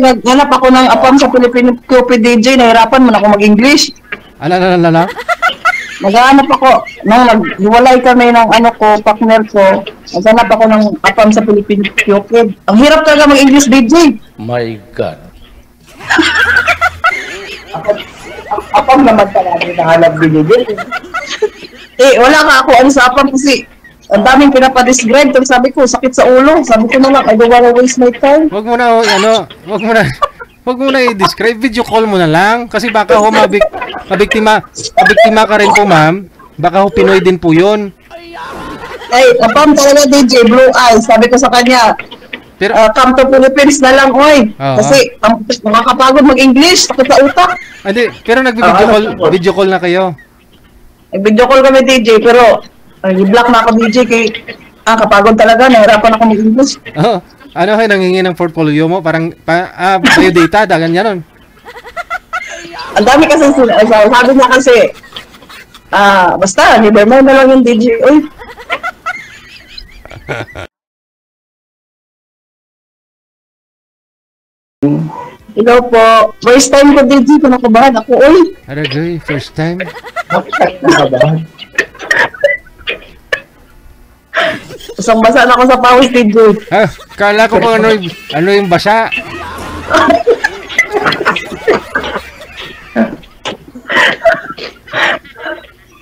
Naghanap ako ng apam sa Philippine Cupid DJ, nahirapan man ako mag-English. Ala. Naghanap ako, nung naghiwalay kami ng ano ko, partner ko, naghanap ako ng apam sa Philippine Cupid. Ang hirap talaga mag-English DJ. My God. Apam naman talaga nahanap binigil. Wala ka ako ano sa apam kasi ang daming pinapadescribe. Tapos sabi ko, sakit sa ulo. Sabi ko na lang, I don't wanna waste my time. Wag mo na i-describe, video call mo na lang kasi baka ho mabiktima ka rin po, ma'am. Baka ho Pinoy din po 'yun. Apam talaga DJ, blue eyes. Sabi ko sa kanya, Pero come to Philippines na lang, oy. Kasi nakakapagod mag-English, sakit sa utak. hindi, pero video call na kayo. Video call kami DJ, pero i-block na ako DJ kay kapagod talaga, nahirapan ako mag-English. Ano kayo nangingi ng portfolio mo? Parang bio data, ganyan nun. Ang dami kasi sabi niya kasi basta, nevermind na lang yung DJ. Uy. Hello po. First time ko DJ, kinakabahan ako. Uy. Aragay, first time. Nakabahan. Basang-basa na ako sa pawis DJ. Kala ko kung ano yung basa.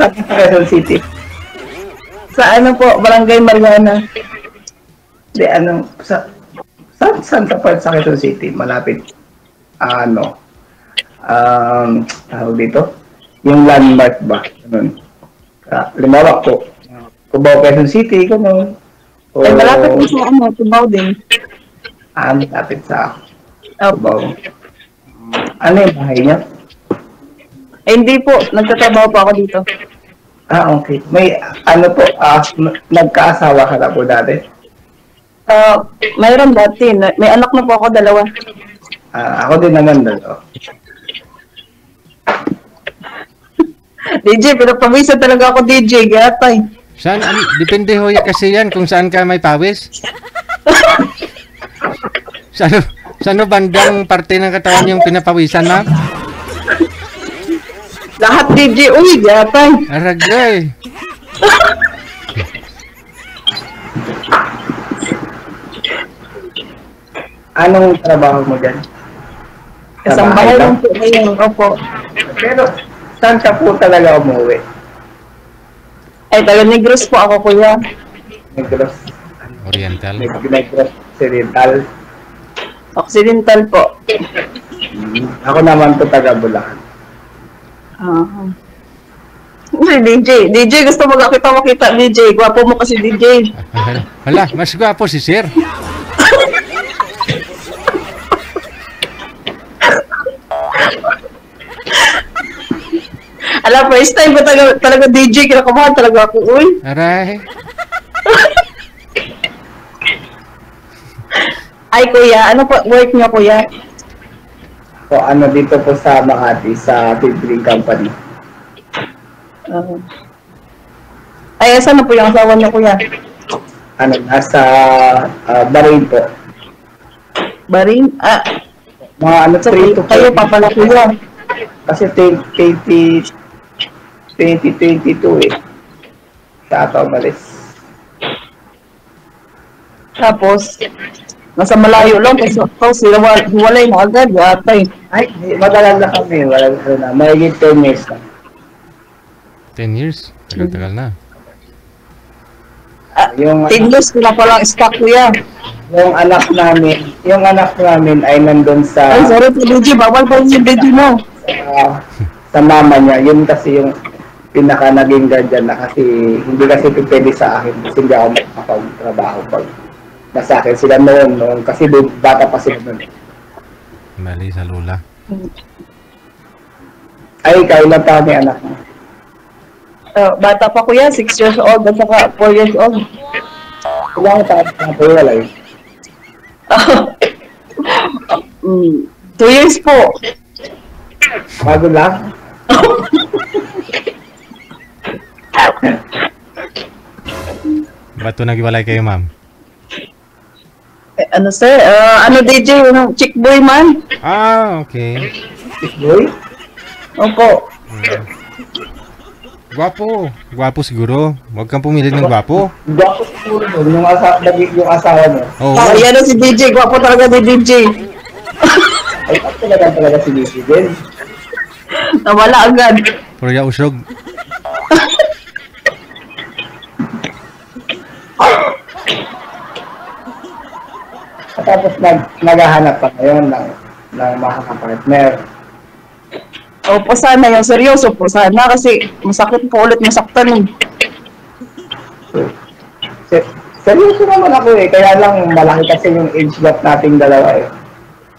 Sa Quezon City. Sa ano po, Barangay Mariana. Di ano, saan ka part sa Quezon City? Malapit, tawag dito? Yung landmark ba? Ganun. Limawa ko. Cubao, Quezon City, ganun. Malapit po sa ano, Cubao din. Malapit sa Cubao. Ano yung bahay niya? Hindi po, nagtatrabaho po ako dito. Okay. May, nagkaasawa ka na po dati? Mayroon dati. May anak na po ako, 2. Ako din naman dalawa. DJ, pinagpawisan talaga ako DJ, gatay. Depende ho kasi yan kung saan ka may pawis. Saan bandang parte ng katawan yung pinapawisan, ma'am? Lahat DJ, uy, gatay. Aragay. Anong trabaho mo dyan? Isang bahay lang po ngayon, opo. Pero, saan ka po talaga umuwi? Taga Negros po ako, kuya. Negros. Oriental. Negros Occidental. Occidental po. Ako naman po taga Bulacan. DJ, gusto mo makita DJ. Gwapo mo kasi DJ. Hala, mas gwapo si sir. Alam, first time ko talaga DJ, kinakabahan talaga ako, uy. Aray. Ay, kuya, ano po work niyo, kuya? So, dito po sa Makati, sa Pimpling Company. Saan na po yung asawa niyo, kuya? Nasa Bahrain po. Bahrain? Mga 3 to 4. Kayo pa pala, kuya. Kasi 2022 Sa ata umalis. Tapos, nasa malayo lang kasi hiwalay na agad, yatay. Ay, matagal na kami. Mahigit 10 years na. 10 years? Tagal-tagal na. Yung 10 years ko na palang stock, kuya. yung anak namin ay nandun sa Ay, sorry po, DJ. Bawal pa yung DJ mo. sa mama niya. Yun kasi yung pinaka naging guardian na kasi hindi kasi pwede sa akin kasi hindi ako makapagtrabaho pag nasa akin sila noon kasi bata pa sila noon. Mali sa lula. Ay, kailan pa ni anak mo? Bata pa, kuya. 6 years old at saka 4 years old. Ilang taon na po wala yun? 2 years po. Bago lang? Ba't ito nag-iwalay kayo, ma'am? Ano sir? Ano DJ? Yung chick boy man? Ah, okay. Boy? Opo. Gwapo. Gwapo siguro. Huwag kang pumili ng gwapo. Gwapo siguro nun, yung asawa mo. Oo. Yan na si DJ. Gwapo talaga ni DJ. Ay, talaga si Lucy din. Nawala agad. Purya usog. At tapos naghahanap pa ngayon ng makaka-partner. Opo sana. Yung seryoso po sana. Kasi masakit po ulit masaktan eh. Seryoso naman ako eh. Kaya lang malaki kasi yung age gap nating dalawa eh.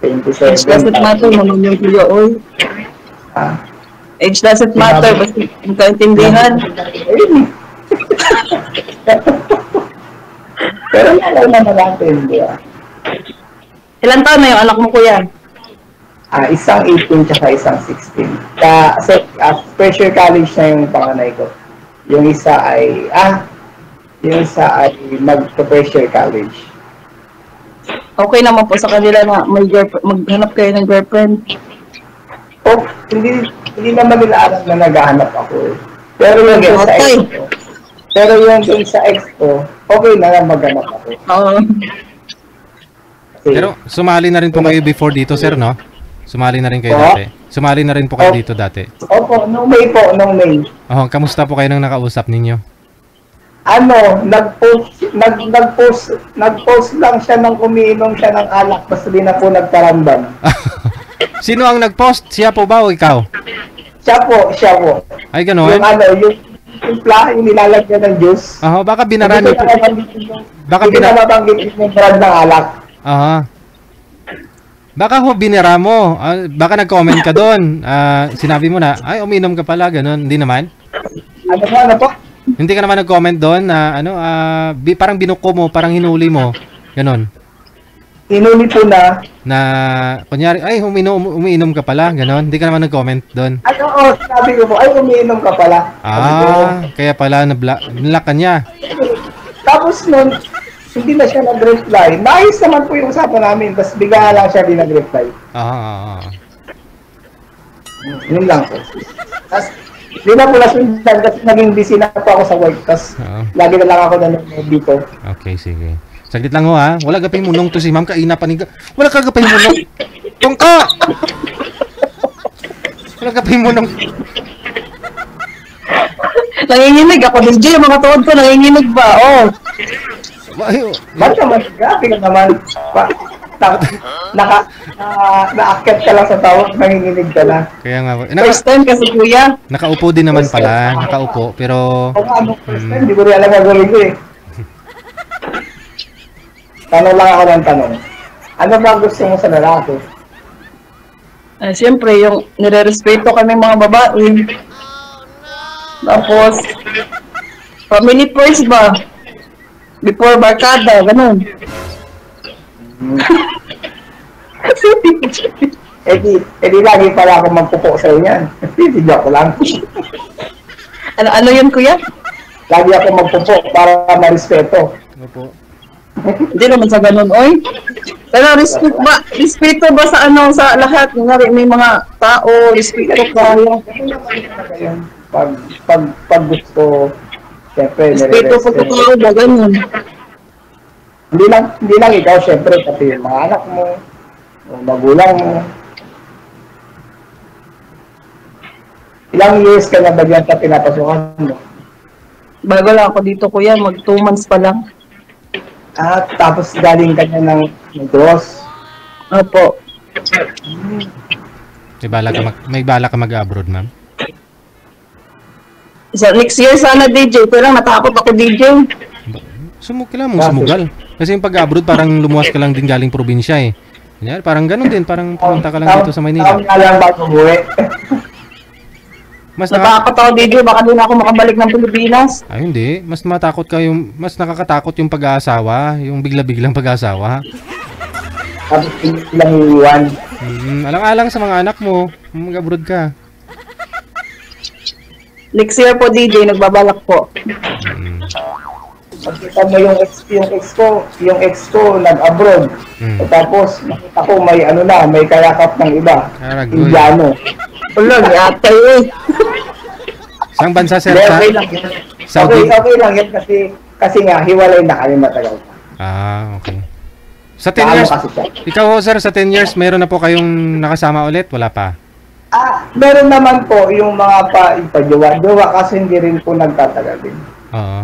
27. Age doesn't matter naman yung kuya. Oy. Ah. Age doesn't matter. Basta magkaintindihan. Ayun. Pero nalaw naman natin, di ba? Ilan taon na yung anak mo kuya? Isang 18 tsaka isang 16. First year college na yung panganay ko. Yung isa ay mag-first year college. Okay naman po sa kanila na may maghanap kayo ng girlfriend. Oh, hindi naman nila alam na naghahanap ako eh. Pero yung sa ex ko, okay na lang maghanap ako. Oo. Kasi, Pero sumali na rin po kayo before dito, sir, no? Sumali na rin kayo dati. Sumali na rin po kayo dito dati. opo, nung May po, nung May. Oh, kamusta po kayo nang nakausap ninyo? Nag-post lang siya nang umiinom siya ng alak, basta di na po nagtaramdam. Sino ang nag-post? Siya po ba o ikaw? Siya po. Ay, gano'n? Yung timpla, yung nilalagyan ng juice. Baka binara niyo po. Baka Hindi na mabanggit yung brand ng alak. Baka ho binira mo. Baka nag-comment ka doon. Sinabi mo na, ay, uminom ka pala, gano'n. Hindi naman? Ano po? Hindi ka naman nag-comment doon na, parang binuko mo, parang hinuli mo. Gano'n. Hinuli po na. Na, kunyari, ay, umiinom ka pala, gano'n. Hindi ka naman nag-comment doon. Sabi ko po, ay, umiinom ka pala. Kaya pala, nablock ka niya. Tapos nun, hindi na siya nag-reply. Maayos naman po yung usapan namin, tapos bigla lang siya di nag-reply. Yun lang po. Tapos, hindi na po nasundan kasi naging busy na po ako sa work, tapos lagi na lang ako nanonood dito. Okay, sige. Saglit lang ho ha. Wala gapay munong to si ma'am. Kaina paniga. Wala ka gapay munong. Tungka! Wala gapay munong. Nanginginig ako DJ. Yung mga tuwad ko nanginginig ba? Oh. Ba't naman? Grabe ka naman. Naakyat ka lang sa tawag, nanginginig ka na. Kaya nga. First time kasi kuya. Nakaupo din naman pala. Nakaupo. Pero... First time, hindi ko rin alam gagawin ko eh. Tanong lang ako ng tanong. Ano ba gusto mo sa lalaki? Siyempre, yung nire-respeto kami mga babae. Tapos, family first ba? Before barkada, ganun. di lagi pala ako magpupo sa inyan. Hindi, joke lang. Ano yun, kuya? Lagi ako magpupo para marespeto. Opo. Hindi naman sa ganun, oy. Pero respeto ba sa sa lahat? May mga tao, respeto ka. Pag gusto, siyempre, respeto po sa tao ba, ganun. Hindi lang ikaw, siyempre, pati yung mga anak mo, yung magulang mo. Ilang years ka na ba dyan sa pinapasukan mo? Bago lang ako dito, kuya. 2 months pa lang. Tapos galing ka na ng Negros. Opo. May bala ka mag-abroad, ma'am? Next year sana, DJ. Pero natakot ako, DJ. Kailangan mong sumugal. Kasi yung pag-abroad, parang lumuwas ka lang din galing probinsya eh. Kanya, parang ganun din. Parang pumunta ka lang dito sa Maynila. Tawag nga lang bago umuwi. Natakot ako, DJ. Baka din ako makabalik ng Pilipinas. Ay, hindi. Mas nakakatakot yung pag-aasawa. Yung bigla-biglang pag-aasawa. Tapos ilang iwan. Alang-alang sa mga anak mo. Mag-abroad ka. Next year po, DJ. Nagbabalak po. Makita mo yung ex ko nag-abroad. Tapos nakita ko may may kayakap ng iba. Aragoy. Indiano. Wala, ni ate eh. Saan bansa, sir? Hindi, Sa okay lang yun. Saudi? Okay lang yan kasi nga hiwalay na kami matagal. Okay. Sa 10 Paano years, kasi siya? ikaw ho, sir, sa 10 years, meron na po kayong nakasama ulit? Wala pa? Meron naman po yung mga ipajowa kasi hindi rin po nagtatagal din. Oo.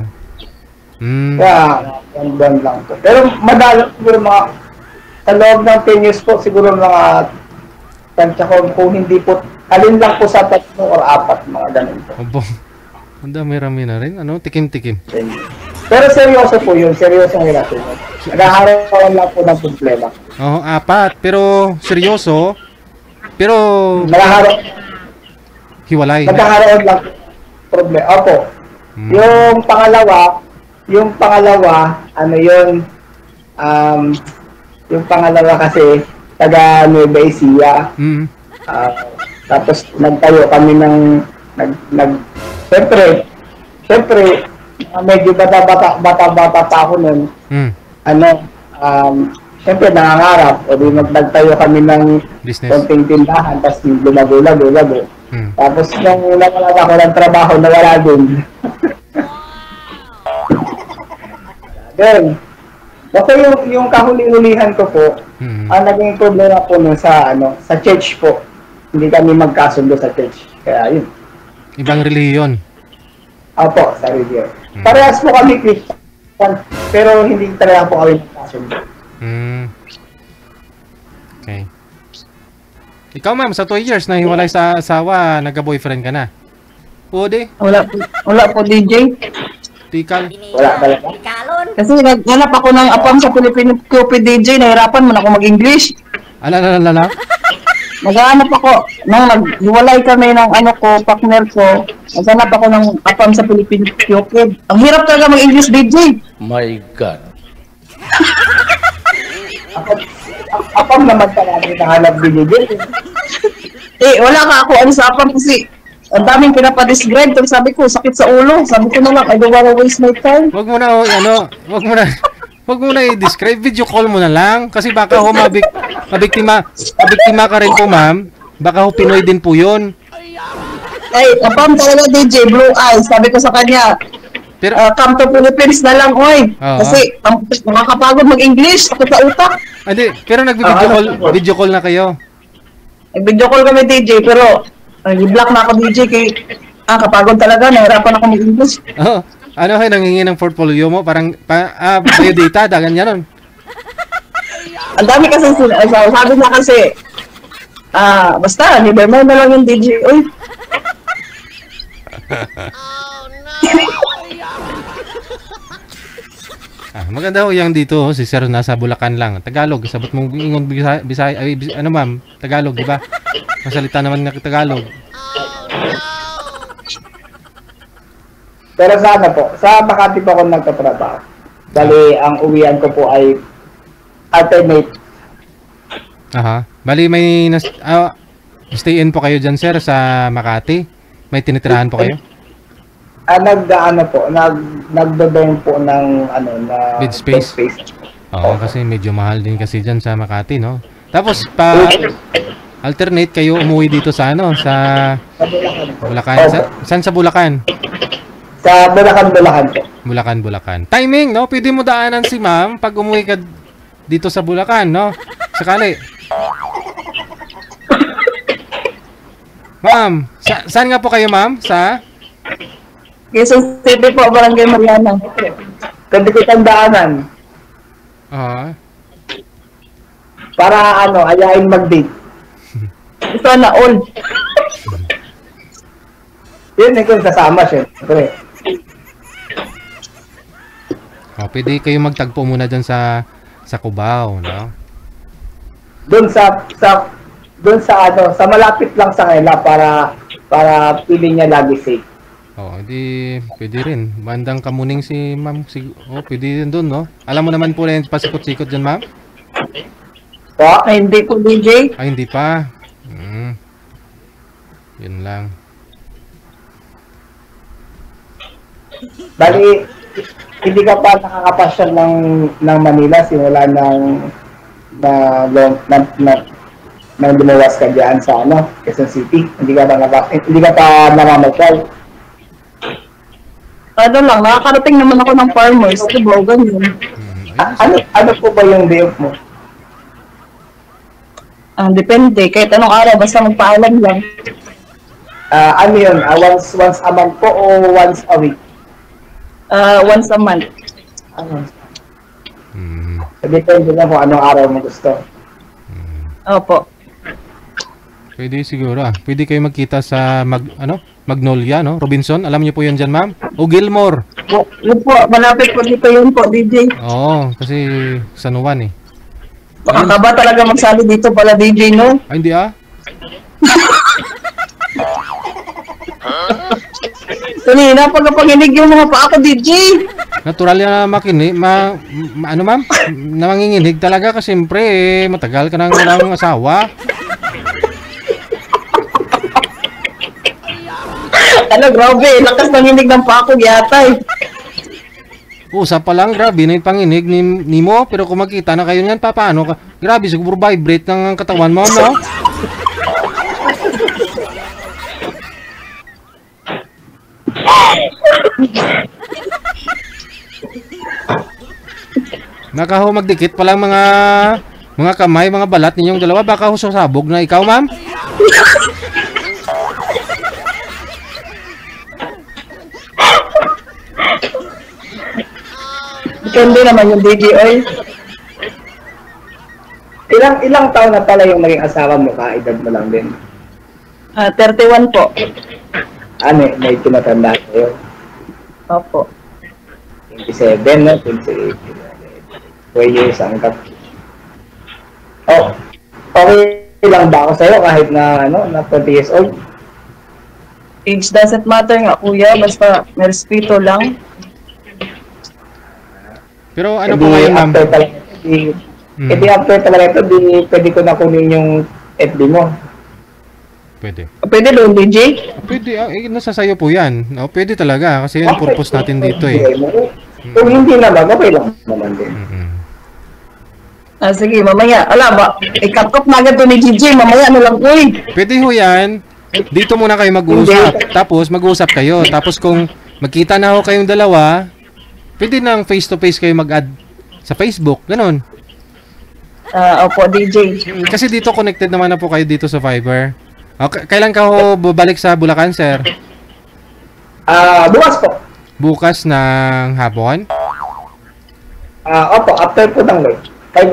Kaya, yan lang po. Pero madalang siguro sa loob ng 10 years po, siguro mga tansya ko kung hindi po, alin lang po sa 3 or 4, mga ganun po. Obo. Ang dami-rami na rin. Tikim-tikim. Pero seryoso po yun, seryosong relasyon. Naghaharap lang po ng problema. Oo, 4. Pero, seryoso. Pero, hiwalay. Nagkakaroon lang problema. Opo. Yung pangalawa, yung pangalawa kasi, taga Nueva Ecija. Tapos, nagtayo kami ng, Siyempre, medyo bata-bata pa ako nun. Siyempre, nangangarap. O di nagtayo kami ng business. konting tindahan, tapos lumago. Tapos, nung nawala ako ng trabaho, nawala din. Then, basta yung kahuli-hulihan ko po, ang naging problema po nun sa church po. Hindi kami magkasundo sa church. Kaya yun. Ibang reliyon. Opo, sa reliyon. Parehas po kami Christian, pero hindi talaga po kami magkasundo. Okay. Ikaw, ma'am, sa 2 years na hiwalay sa asawa, nagka-boyfriend ka na? Pwede? Wala po, DJ. Tikal? Wala talaga. Kasi naghanap ako ng apam sa Philippine Cupid DJ, nahirapan mo na ako mag-English. Ala. Naghanap ako, nung naghiwalay kami ng partner ko, naghanap ako ng apam sa Philippine Cupid. Ang hirap talaga mag-English DJ. My God. Apam naman talaga nahanap binigay. Wala ka ako sa apam kasi ang daming pinapadescribe. Tapos sabi ko, sakit sa ulo. Sabi ko na lang, I don't wanna waste my time. Wag mo na i-describe. Video call mo na lang. Kasi baka ho mabiktima ka rin po, ma'am. Baka ho Pinoy din po yun. Apam talaga DJ, blue eyes. Sabi ko sa kanya, Pero, come to Philippines na lang, oy. Kasi nakakapagod mag-English, sakit sa utak. pero video call na kayo. Nag-video call kami DJ, pero i-block na ako DJ kay kapagod talaga, nahirapan ako mag-English. Nangingi ng portfolio mo? Parang, biodata, ganyan. Ang dami kasi, sabi na kasi, basta, Nevermind na lang yung DJ, oy. Maganda ho yung dito, si Sir nasa Bulacan lang. Tagalog, sabot mong ingon Bisaya, ma'am, Tagalog, di ba? Masalita naman ng Tagalog. Pero sa sa Makati po ako nagtatrabaho. Bali, ang uwian ko po ay alternate. Bali, may stay in po kayo dyan, sir, sa Makati? May tinitirahan po kayo? Nagdo-dorm po ng bed space. Kasi medyo mahal din kasi dyan sa Makati, no? Tapos alternate kayo umuwi dito sa sa Bulacan. Saan sa Bulacan? Sa Bulacan po. Bulacan. Timing, no? Pwede mo daanan si ma'am pag umuwi ka dito sa Bulacan, no? Sakali. Ma'am, saan nga po kayo, ma'am? Sa? Quezon City po, Barangay Mariana. Pwede kitang daanan. Para ayain mag-date. Ito na all. Yun, kung kasama syempre. Pwede kayo magtagpo muna dyan sa Cubao, no? Doon sa malapit lang sa kanila para pili niya lagi safe. Hindi pwede rin. Bandang Kamuning si ma'am. Pwede rin doon, no? Alam mo naman po rin pasikot-sikot dyan, ma'am? Hindi po, DJ. Hindi pa. Yun lang. Bali, hindi ka pa nakakapasyon ng Manila simula nang lumawas ka diyan sa Quezon City. Hindi ka pa namamasyal. Ano lang, nakakarating naman ako ng farmers, diba, ganyan. Ano po ba yung day off mo? Depende, kahit anong araw, basta magpaalam lang. Ano yun? Once a month po o once a week? Once a month. Depende na kung anong araw mo gusto. Opo. Pwede siguro Pwede kayo magkita sa Magnolia, no? Robinson, alam niyo po 'yan diyan, ma'am? O Gilmore. Yun po, malapit po dito yun po, DJ. Oo, kasi San Juan eh. Baka ka ba talaga magsali dito pala, DJ, no? Ay, hindi Kanina, pagkapanginig yung mga pa ako, DJ. Natural yan na makinig, ano ma'am? Na manginginig talaga kasi siyempre matagal ka nang walang asawa. Ano, grabe, lakas nanginig ng pako yata eh. Usap pa lang, grabe na yung panginig ni mo, pero kung makita na kayo niyan, paano ka? Grabe, siguro vibrate ng katawan mo, no? Nakaho magdikit pa lang mga kamay, mga balat ninyong dalawa, baka ho sasabog na ikaw, ma'am? Depende naman yung DJ, oy. Ilang taon na pala yung naging asawa mo, kaedad mo lang din? 31 po. May tumatanda kayo? Opo. 27, no? 28. 4 years ang kat. Oh, okay lang ba ako sa'yo kahit na 20 years old? Age doesn't matter nga, kuya. Basta may respeto lang. Pero ano po ngayon, ma'am? After talaga ito, pwede ko na kunin yung FB mo. Pwede. Pwede doon, DJ? Pwede, nasa sayo po yan. Pwede talaga, kasi yung purpose natin dito eh. Kung hindi naman, okay lang naman din. Sige, mamaya. Ala ba, i-cut off na agad to ni DJ. Mamaya ano lang, uy. Pwede ho yan. Dito muna kayo mag-uusap. Tapos mag-uusap kayo. Tapos kung magkita na ho kayong dalawa, pwede nang face-to-face kayo mag-add sa Facebook. Ganon. Opo, DJ. Kasi dito connected naman na po kayo dito sa Viber. Kailan ka ho babalik sa Bulacan, sir? Bukas po. Bukas ng hapon? Opo, after po ng 5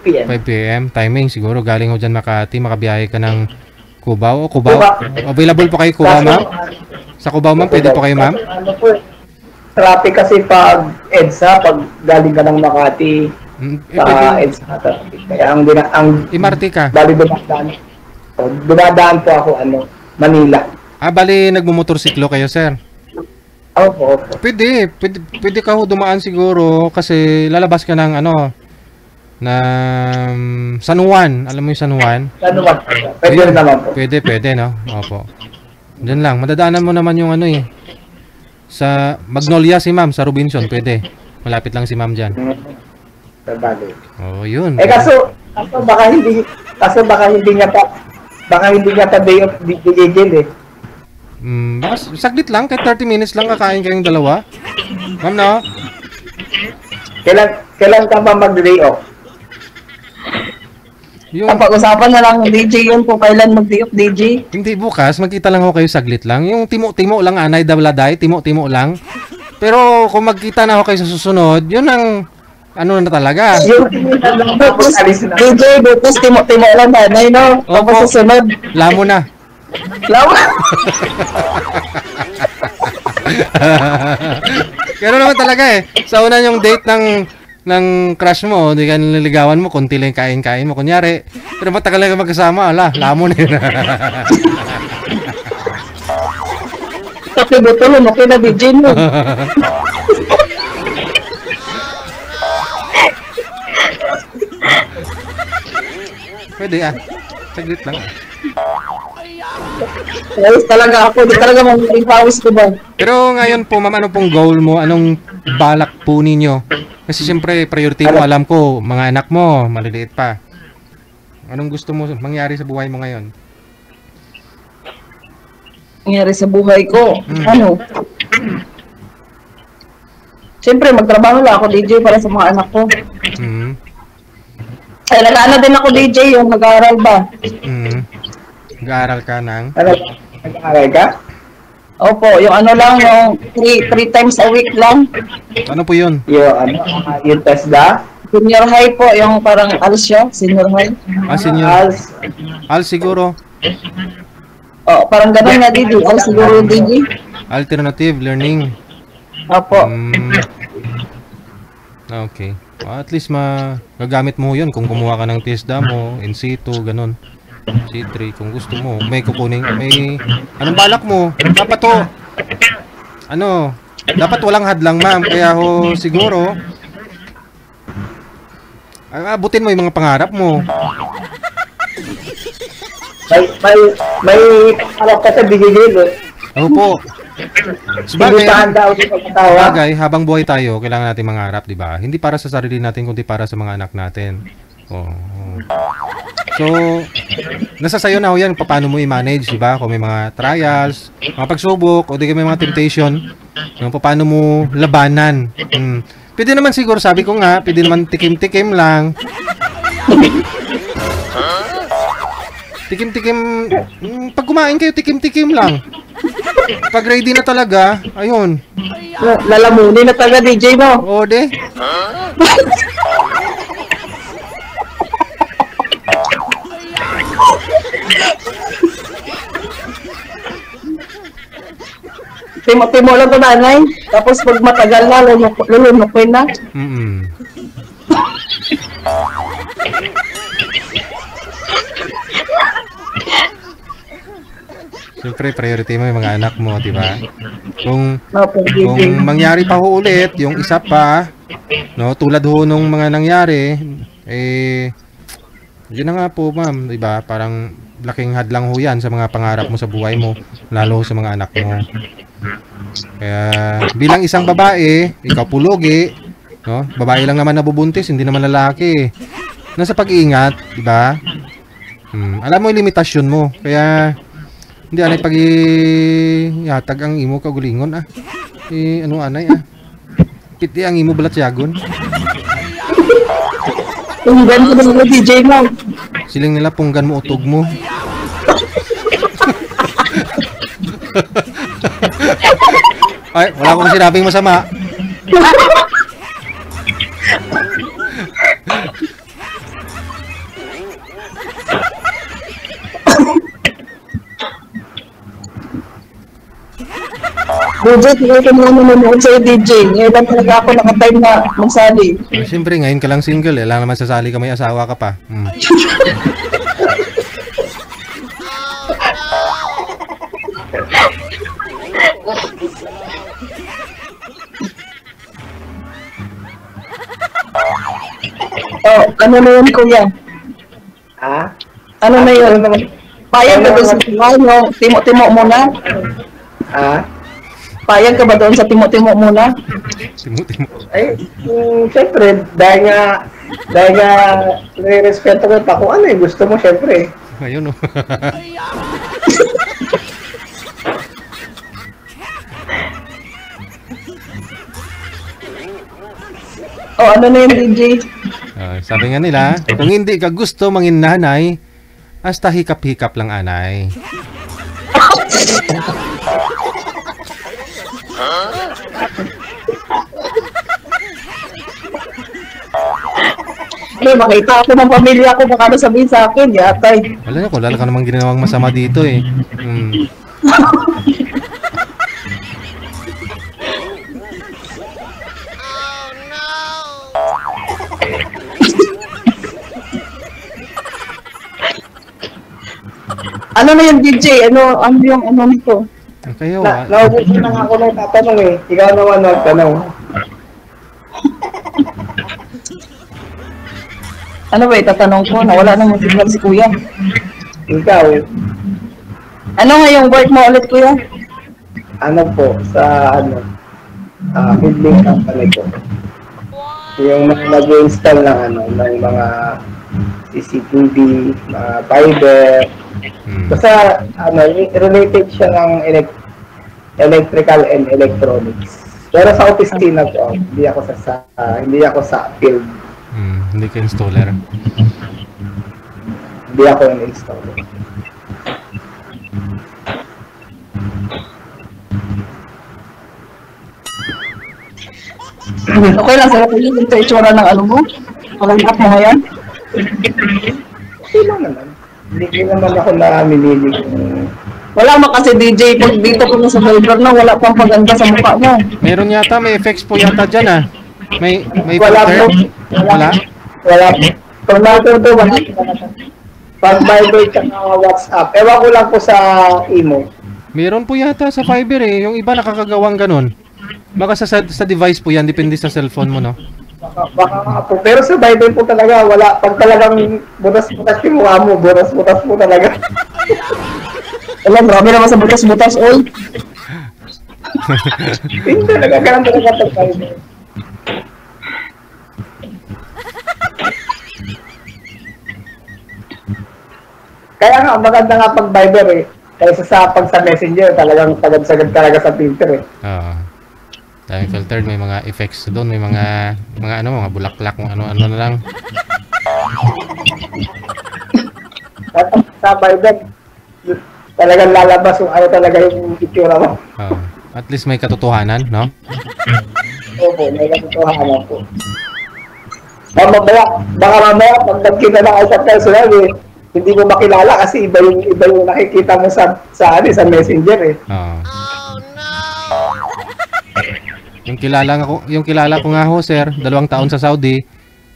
p.m. 5 p.m. Timing siguro. Galing ho dyan Makati. Makabiyahe ka ng Cubao. Cubao? Available po kayo Cubao, ma'am? Sa Cubao, ma'am? Pwede po kayo, ma'am? Traffic kasi pag EDSA, pag galing ka ng Makati sa EDSA traffic. Kaya ang MRT ka? Bali dumadaan po ako Manila. Bali nagmumotorsiklo kayo, sir? Opo. Pwede ka ho dumaan siguro kasi lalabas ka ng San Juan. Alam mo yung San Juan? San Juan. Pwede naman po. Pwede, no? Opo. Diyan lang. Madadaanan mo naman yung sa Magnolia si ma'am, sa Robinson, pwede. Malapit lang si ma'am dyan. Sabagay. Yun. Kaso baka hindi niya pa day off DJ eh. Baka saglit lang, kahit 30 minutes lang kakain kayong dalawa. Ma'am, no? Kailan ka ba mag-day off? Yung, Pag-usapan na lang ng DJ yun kung kailan mag-day off, DJ. hindi bukas, magkita lang ho kayo saglit lang. Yung timo-timo lang, anay dabladay, timo-timo lang. Pero kung magkita na ho kayo sa susunod, yun ang na talaga. Yung tapos alis na. DJ, bukas timo-timo lang nanay, no? Tapos Opo. susunod. Lamo na. Lawa. Pero naman talaga sa una yung date ng crush mo, di ka nililigawan mo, konti lang kain-kain mo. Kunyari, pero matagal lang magkasama, lamo na yun. Tapi betul, okay na DJ mo. Pwede saglit lang. Pawis talaga ako, di talaga magiging pawis ko ba? Pero ngayon po, ma'am, ano pong goal mo? Anong balak po ninyo? Kasi siyempre, priority mo, alam ko, mga anak mo, maliliit pa. Anong gusto mo mangyari sa buhay mo ngayon? Nangyari sa buhay ko. Ano? Siyempre, magtrabaho lang ako, DJ, para sa mga anak ko. Mm. Ay, nag-ano din ako, DJ, yung mag-aaral ba? Mm. Nag-aaral ka ng? Ano? Nag-aaral ka? Opo, yung ano lang, yung 3 times a week lang. Ano po yun? Yung ano? Yung TESDA? Senior high po, yung parang ALS siya, senior high. Senior. ALS. ALS siguro. Oh, parang gano'n nga, DJ. ALS siguro, DJ. Alternative Learning. Opo. Okay. At least magagamit mo yun kung kumuha ka ng TESDA mo, in situ, ganun. C3, kung gusto mo. May kukunin, may... Anong balak mo? Dapat to. Ano? Dapat walang hadlang, ma'am. Kaya ho, siguro, abutin mo yung mga pangarap mo. May alam ka sa bigigil. Opo. Sabagay, Bagay, habang buhay tayo, kailangan natin mangarap, di ba? Hindi para sa sarili natin, kundi para sa mga anak natin. Oh. So, nasa sayo na ho yan, paano mo i-manage, di ba? Kung may mga trials, mga pagsubok, o di may mga temptation, paano mo labanan. Pwede naman siguro, sabi ko nga, pwede naman tikim-tikim lang. Tikim-tikim, pag kumain kayo, tikim-tikim lang. Pag ready na talaga, ayun. Lalamunin na talaga, DJ mo. O, de. Timo-timo lang ko nanay. Tapos pag matagal na, lulunukin na. Siyempre, priority mo yung mga anak mo, di ba? Kung mangyari pa ho ulit, yung isa pa, no, tulad ho nung mga nangyari, yun na nga po, ma'am, di ba? Parang laking hadlang ho yan sa mga pangarap mo sa buhay mo, lalo sa mga anak mo. Kaya, bilang isang babae, ikaw pulugi, no? Babae lang naman nabubuntis, hindi naman lalaki. Nasa pag-iingat, di ba? Alam mo yung limitasyon mo, kaya hindi anay pag yatag ang imo kagulingon ano anay piti ang imo balat yagon. Punggan ko na DJ mo. Siling nila punggan mo utog mo. Ay, wala akong sinabing masama. DJ, tingnan ko mga nanonood sa'yo, DJ. Ngayon lang talaga ako nakatime na magsali. Siyempre, ngayon ka lang single eh. Lang naman sasali ka, may asawa ka pa. Oh, ano na yun, kuya? Ha? Ano na yun? Payag ka doon sa buhay mo? Timo-timo muna? Ha? Payag ka ba doon sa timo-timo muna? Timo-timo. Ay, siyempre, dahil nga nire-respeto ko pa kung ano gusto mo, siyempre. Ayun, oh. Oh, ano na yun, DJ? Sabi nga nila, kung hindi ka gusto mangin nanay, hasta hikap-hikap lang anay. May makita ako ng pamilya ko, baka sabihin sa akin, yatay. Wala ka namang ginawang masama dito eh. Ano na yung DJ? Ano yung ano nito? Kayo, Naubusin na nga ako ng tatanong eh. Ikaw naman nagtanong. Ano ba itatanong ko? Nawala na yung signal si kuya. Ikaw, Ano nga yung work mo ulit, kuya? ano po, sa ano? Building company ko. Yung nag-install ng ng mga CCTV, mga fiber. Basta related siya ng electrical and electronics. Pero sa opisina ko, hindi ako sa field. Hindi ka installer. Hindi ako yung installer. Okay lang, sir. Kung yung itsura ng ano mo, pag-up mo ngayon. Okay lang naman. Hindi naman ako namimili. Wala mo kasi DJ, pag dito ko sa Viber na, wala pang paganda sa mukha mo. Meron yata, may effects po yata dyan ah. May Wala filter? po. Wala? Wala po. Pag to, wala po. Pag Viber ka WhatsApp, ewan ko lang po sa imo. Meron po yata sa Fiverr eh. Yung iba nakakagawang ganun. Baka sa device po yan, depende sa cellphone mo, no? Baka nga po. Pero sa Viber po talaga, wala. Pag talagang butas-butas yung mukha mo, butas-butas po talaga. Alam, marami naman sa butas-butas, oy. Hindi talaga, ganun talaga pag Viber. Kaya nga, maganda nga pag Viber eh. Kaysa sa Messenger, talagang sagad-sagad talaga sa filter eh. Oo. Daming filtered, may mga effects doon, may mga mga bulaklak, kung ano-ano na lang. At sa Viber, talagang lalabas kung ano talaga yung itsura mo. Oo. At least may katotohanan, no? Opo, may katotohanan po. Baka mamaya, pag nagkita na kayo sa personal eh, hindi mo makilala kasi iba yung nakikita mo sa Messenger eh. Oo. Yung kilala ko nga ho, sir, 2 taon sa Saudi.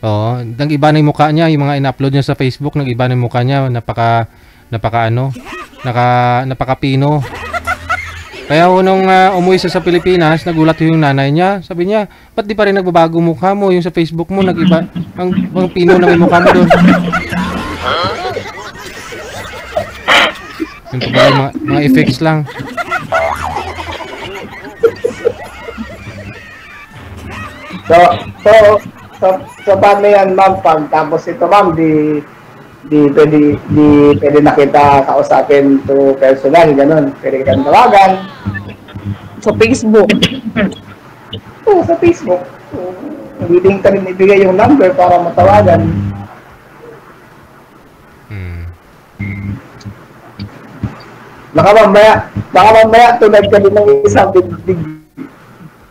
Oo, nag-iba na yung mukha niya, yung mga in-upload niya sa Facebook, nag-iba na yung mukha niya, napaka-Pino. Kaya ho nung umuwi siya sa Pilipinas, nagulat yung nanay niya. Sabi niya, ba't di pa rin nagbabago mukha mo? Yung sa Facebook mo, nag-iba, ang Pino na yung mukha mo doon. Yung mga effects lang. So paano yan, ma'am? Tapos ito, ma'am, di pwede na kita kausapin to personal, ganun. Pwede kita tawagan. Sa Facebook. Oo, sa Facebook. Willing ka rin ibigay yung number para matawagan. Baka mamaya, tunad ka din ng isang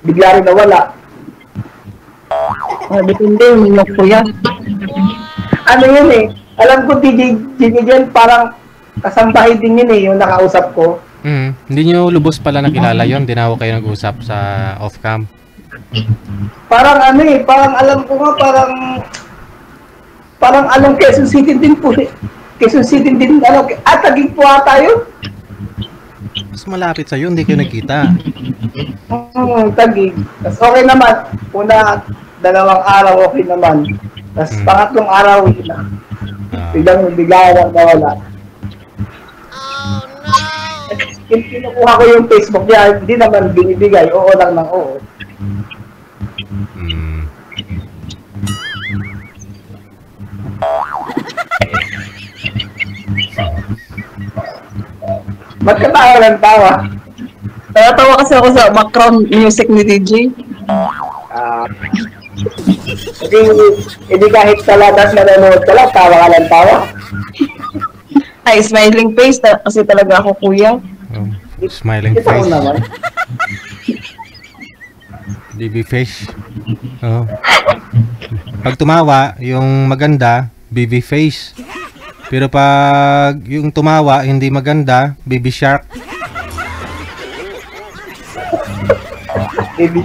bigla rin nawala. Depende yung minok ko yan. Ano yun eh? Alam ko, Jen, parang kasambahay din yun eh, yung nakausap ko. Hindi nyo lubos pala nakilala yon, dinawa kayo nag-usap sa off-cam. Parang parang alam ko nga, parang alam Quezon City din po eh. Quezon City din, Taguig po ata yun. Mas malapit sa'yo, hindi kayo nagkita. Taguig. Tapos okay naman. Una, 2 araw okay naman. Tapos pangatlong araw, yun na. Bigla lang nawala. Kinukuha ko yung Facebook niya, hindi naman binibigay, oo lang ng oo. Ba't ka tawa ng tawa? Tawa kasi ako sa background music ni DJ. Hindi kahit talagas nanonood ka lang, tawa ka ng tawa. Ay, smiling face kasi talaga ako, kuya. Smiling Kita ko face. naman. DB face. Pag tumawa, yung maganda, BB face. Pero pag yung tumawa, hindi maganda, BB shark. Baby.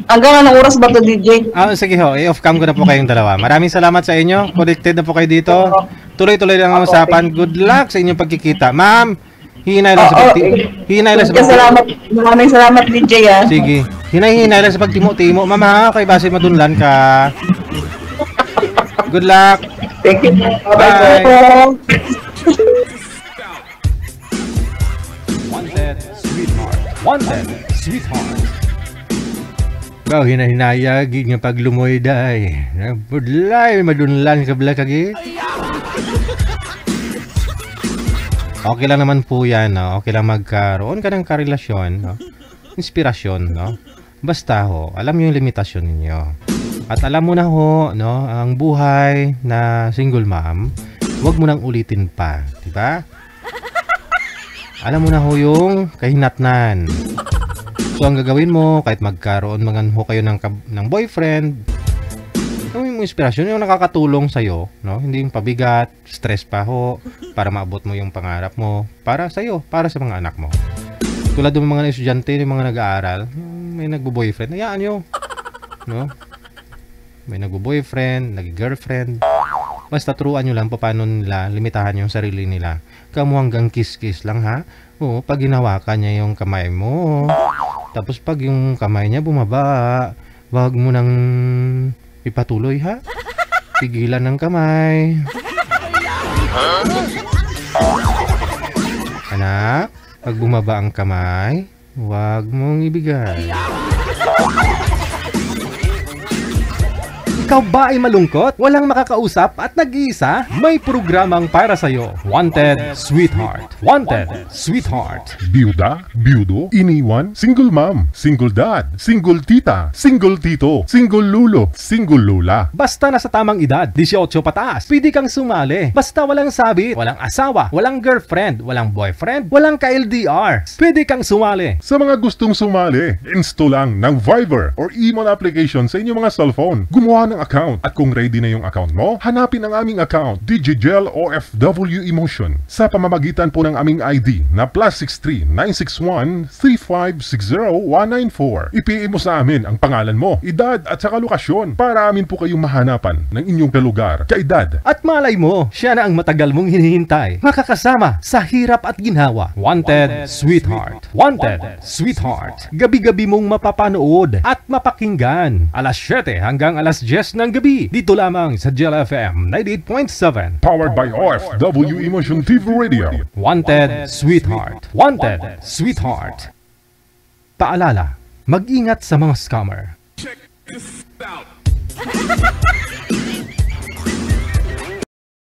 Hanggang anong oras ba to, DJ? Sige ho, i-off cam ko na po kayong dalawa. Maraming salamat sa inyo. Connected na po kayo dito. Tuloy-tuloy lang ang usapan. Good luck sa inyong pagkikita. Ma'am, hinay lang sa Salamat. Maraming salamat, DJ, ah. Sige. Hinay lang sa pagtimo-timo. Ma'am ha, kay base madunlan ka. Good luck. Thank you. Bye. Po. Wanted, sweetheart. Wanted, sweetheart. Kau hinahinayag nga paglumoy day. Budlay madunlan ka bala kagi. Okay lang naman po yan, no? Okay lang magkaroon ka ng karelasyon, no? Inspirasyon, no? Basta ho, alam niyo yung limitasyon ninyo. At alam mo na ho, no, ang buhay na single mom, huwag mo nang ulitin pa, di ba? Alam mo na ho yung kahinatnan. So, ang gagawin mo, kahit magkaroon mga ho kayo ng boyfriend, yung inspirasyon, yung nakakatulong sa'yo, no? Hindi yung pabigat, stress pa ho, para maabot mo yung pangarap mo, para sa'yo, para sa mga anak mo. Tulad ng mga estudyante, yung mga nag-aaral, may nagbo-boyfriend, hayaan nyo, no? May nagbo-boyfriend, nag-girlfriend, basta turuan nyo lang paano nila limitahan yung sarili nila. Kamu hanggang kiss-kiss lang, ha? Oo, pag hinawakan niya yung kamay mo, tapos pag yung kamay niya bumaba, wag mo nang ipatuloy, ha? Pigilan ng kamay. Anak, pag bumaba ang kamay, wag mong ibigay. Ikaw ba ay malungkot? Walang makakausap at nag-iisa? May programang para sa'yo. Wanted, Sweetheart. Wanted, Sweetheart. Byuda, byudo, iniwan, single mom, single dad, single tita, single tito, single lulo, single lula. Basta nasa tamang edad, 18 pataas, pwede kang sumali. Basta walang sabit, walang asawa, walang girlfriend, walang boyfriend, walang ka-LDR. Pwede kang sumali. Sa mga gustong sumali, install lang ng Viber or Emon application sa inyong mga cellphone. Gumawa ng account at kung ready na yung account mo, hanapin ang aming account, Digigel OFW Emotion, sa pamamagitan po ng aming ID na +63 961 3560 194. I-PM mo sa amin ang pangalan mo, edad at saka lokasyon para amin po kayong mahanapan ng inyong kalugar, kaedad. At malay mo, siya na ang matagal mong hinihintay. Makakasama sa hirap at ginhawa. Wanted, Sweetheart. Wanted, Sweetheart. Gabi-gabi mong mapapanood at mapakinggan. Alas 7 hanggang alas 10 ng gabi. Dito lamang sa Gel FM 98.7. Powered by OFW Emotion TV Radio. Wanted, Sweetheart. Wanted, Sweetheart. Paalala, mag-ingat sa mga scammer. Check this out.